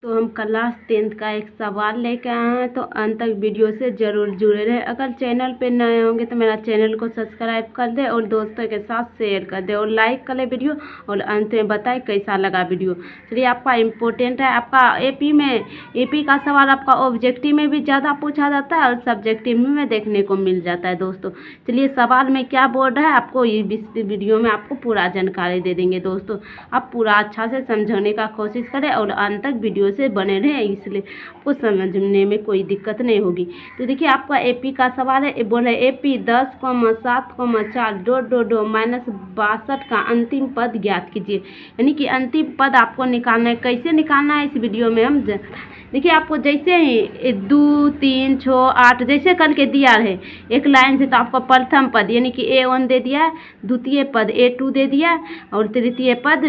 तो हम class 10th का एक सवाल लेकर आए हैं, तो अंत तक वीडियो से ज़रूर जुड़े रहें। अगर चैनल पे नए होंगे तो मेरा चैनल को सब्सक्राइब कर दें और दोस्तों के साथ शेयर कर दें और लाइक कर लें वीडियो, और अंत में बताएं कैसा लगा वीडियो। चलिए, आपका इम्पोर्टेंट है, आपका एपी का सवाल आपका ऑब्जेक्टिव में भी ज़्यादा पूछा जाता है और सब्जेक्टिव में देखने को मिल जाता है दोस्तों। चलिए, सवाल में क्या बोल रहा है आपको इस वीडियो में आपको पूरा जानकारी दे देंगे दोस्तों। आप पूरा अच्छा से समझने का कोशिश करें और अंत तक वीडियो से बने रहें, इसलिए आपको समझने में कोई दिक्कत नहीं होगी। तो देखिए, आपका एपी का सवाल है, बोले एपी 10,7,4 -62 का अंतिम पद ज्ञात कीजिए। यानी कि अंतिम पद आपको निकालना है। कैसे निकालना है इस वीडियो में हम देखिए, आपको जैसे ही 2, 3, 6, 8 जैसे करके दिया है एक लाइन से, तो आपको प्रथम पद यानी कि A1 दे दिया है, द्वितीय पद A2 दे दिया और तृतीय पद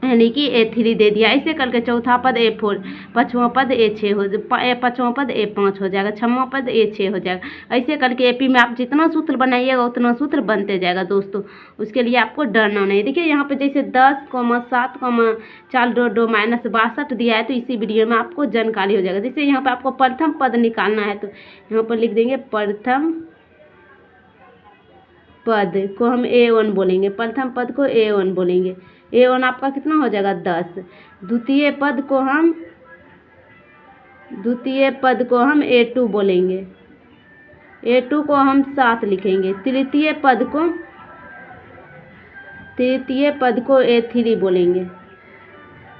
यानी कि A3 दे दिया। ऐसे करके चौथा पद A4, पाँचवां पद A6 पाँचवां पद A5 हो जाएगा, छठवां पद A6 हो जाएगा। ऐसे करके एपी में आप जितना सूत्र बनाइएगा उतना सूत्र बनते जाएगा दोस्तों। उसके लिए आपको डरना नहीं। देखिए, यहाँ पे जैसे 10,7,4 -62 दिया है, तो इसी वीडियो में आपको जानकारी हो जाएगा। जैसे यहाँ पे आपको प्रथम पद निकालना है, तो यहाँ पर लिख देंगे प्रथम पद को हम A1 बोलेंगे। प्रथम पद को A1 बोलेंगे। A1 आपका कितना हो जाएगा 10। द्वितीय पद को हम A2 बोलेंगे। A2 को हम 7 लिखेंगे। तृतीय पद को A3 बोलेंगे।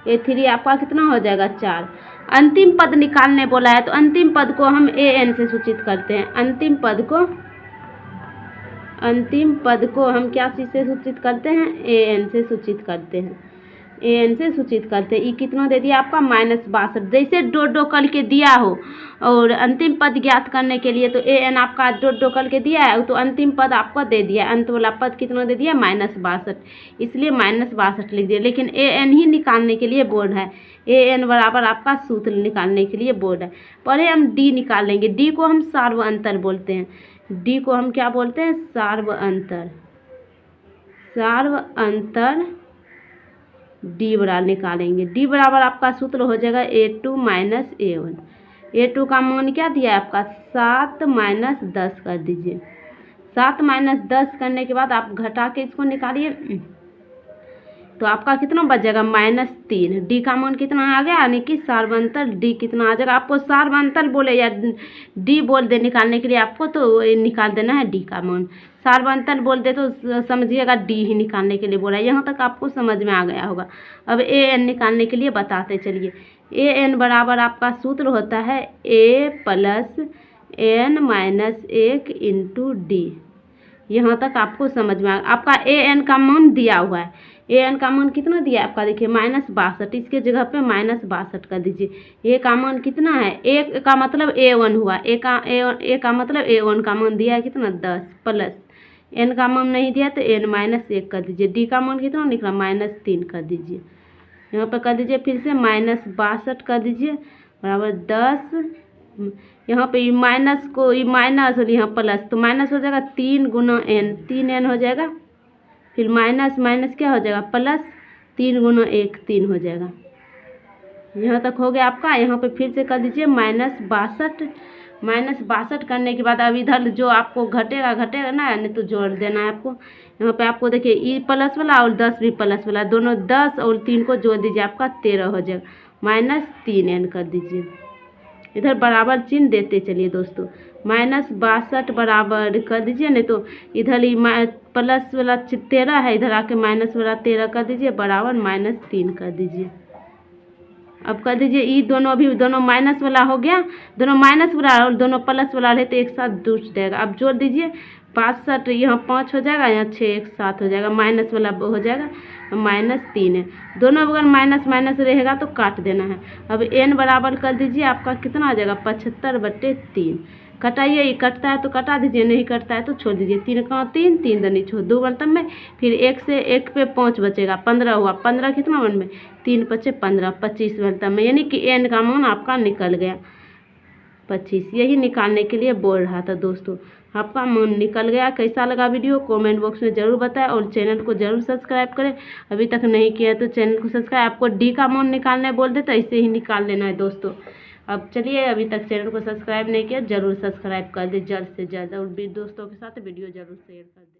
A3 आपका कितना हो जाएगा 4। अंतिम पद निकालने बोला है, तो अंतिम पद को हम AN से सूचित करते हैं। अंतिम पद को हम क्या से सूचित करते हैं? AN से सूचित करते हैं। AN से सूचित करते हैं। ये कितना दे दिया आपका -62। जैसे दो करके दिया हो और अंतिम पद ज्ञात करने के लिए, तो AN आपका दो करके दिया है, तो अंतिम पद आपका दे दिया। अंत वाला पद कितना दे दिया? -62, इसलिए -62 लिख दिया। लेकिन AN ही निकालने के लिए बोर्ड है। AN बराबर आपका सूत्र निकालने के लिए बोर्ड है। पहले हम D निकाल लेंगे। D को हम सार्व अंतर बोलते हैं। D को हम क्या बोलते हैं? सार्व अंतर D बराबर निकालेंगे। D बराबर आपका सूत्र हो जाएगा A2 - A1। A2 का मान क्या दिया है आपका? 7 - 10 कर दीजिए। 7 - 10 करने के बाद आप घटा के इसको निकालिए, तो आपका कितना बच जाएगा? -3। D का मान कितना आ गया? यानी कि सार्वंतर D कितना आ जाएगा? आपको सार्वंतर बोले या D बोल दे निकालने के लिए, आपको तो निकाल देना है D का मान। सार्वंतर बोल दे तो समझिएगा D ही निकालने के लिए बोला। यहाँ तक आपको समझ में आ गया होगा। अब AN निकालने के लिए बताते चलिए। AN बराबर आपका सूत्र होता है A + N - 1 × D। यहाँ तक आपको समझ में आ गया। आपका AN का मान दिया हुआ है। AN का मान कितना दिया आपका? देखिए -62, इसके जगह पे -62 कर दीजिए। A का मान कितना है? A का मतलब A1 हुआ। A का मतलब A1 का मान दिया है कितना? 10 प्लस N का मान नहीं दिया तो N - 1 कर दीजिए। D का मान कितना निकला? -3 कर दीजिए। यहाँ पर कर दीजिए फिर से -62 कर दीजिए बराबर 10। यहाँ पे ये माइनस को ये माइनस और यहाँ प्लस, तो माइनस हो जाएगा 3 × N, 3N हो जाएगा। फिर माइनस क्या हो जाएगा? प्लस 3 × 1 3 हो जाएगा। यहाँ तक हो गया आपका। यहाँ पे फिर से कर दीजिए -62 करने के बाद अब इधर जो आपको घटेगा ना, नहीं तो जोड़ देना है आपको। यहाँ पे आपको देखिए ई प्लस वाला और 10 भी प्लस वाला, दोनों 10 और 3 को जोड़ दीजिए, आपका 13 हो जाएगा। -3N कर दीजिए। इधर बराबर चिन्ह देते चलिए दोस्तों। -62 बराबर कर दीजिए, नहीं तो इधर ही प्लस वाला 13 है, इधर आके माइनस वाला 13 कर दीजिए बराबर -3 कर दीजिए। अब कर दीजिए ये दोनों माइनस वाला हो गया, दोनों माइनस वाला और दोनों प्लस वाला रहे तो एक साथ जुट जाएगा। अब जोड़ दीजिए 65, यहाँ 5 हो जाएगा, यहाँ 6 एक साथ हो जाएगा, माइनस वाला हो जाएगा -3 है। दोनों अगर माइनस रहेगा तो काट देना है। अब N बराबर कर दीजिए, आपका कितना आ जाएगा? 75/3। कटाइए, ये कटता है तो कटा दीजिए, नहीं कटता है तो छोड़ दीजिए। 3 का 3, 3 दूनी छोड़, 2 बर्तन में फिर 1 से 1 पे 5 बचेगा, 15 हुआ। 15 कितना वन में? 3 × 5 = 15, 25 बर्तन में, यानी कि N का मान आपका निकल गया। 25 यही निकालने के लिए बोल रहा था दोस्तों। आपका मन निकल गया। कैसा लगा वीडियो कमेंट बॉक्स में ज़रूर बताएं और चैनल को ज़रूर सब्सक्राइब करें। अभी तक नहीं किया तो चैनल को सब्सक्राइब। आपको डी का मान निकालने बोल दे तो ऐसे ही निकाल लेना है दोस्तों। अब चलिए, अभी तक चैनल को सब्सक्राइब नहीं किया ज़रूर सब्सक्राइब कर दे जल्द से जल्द और भी दोस्तों के साथ वीडियो ज़रूर शेयर कर दे।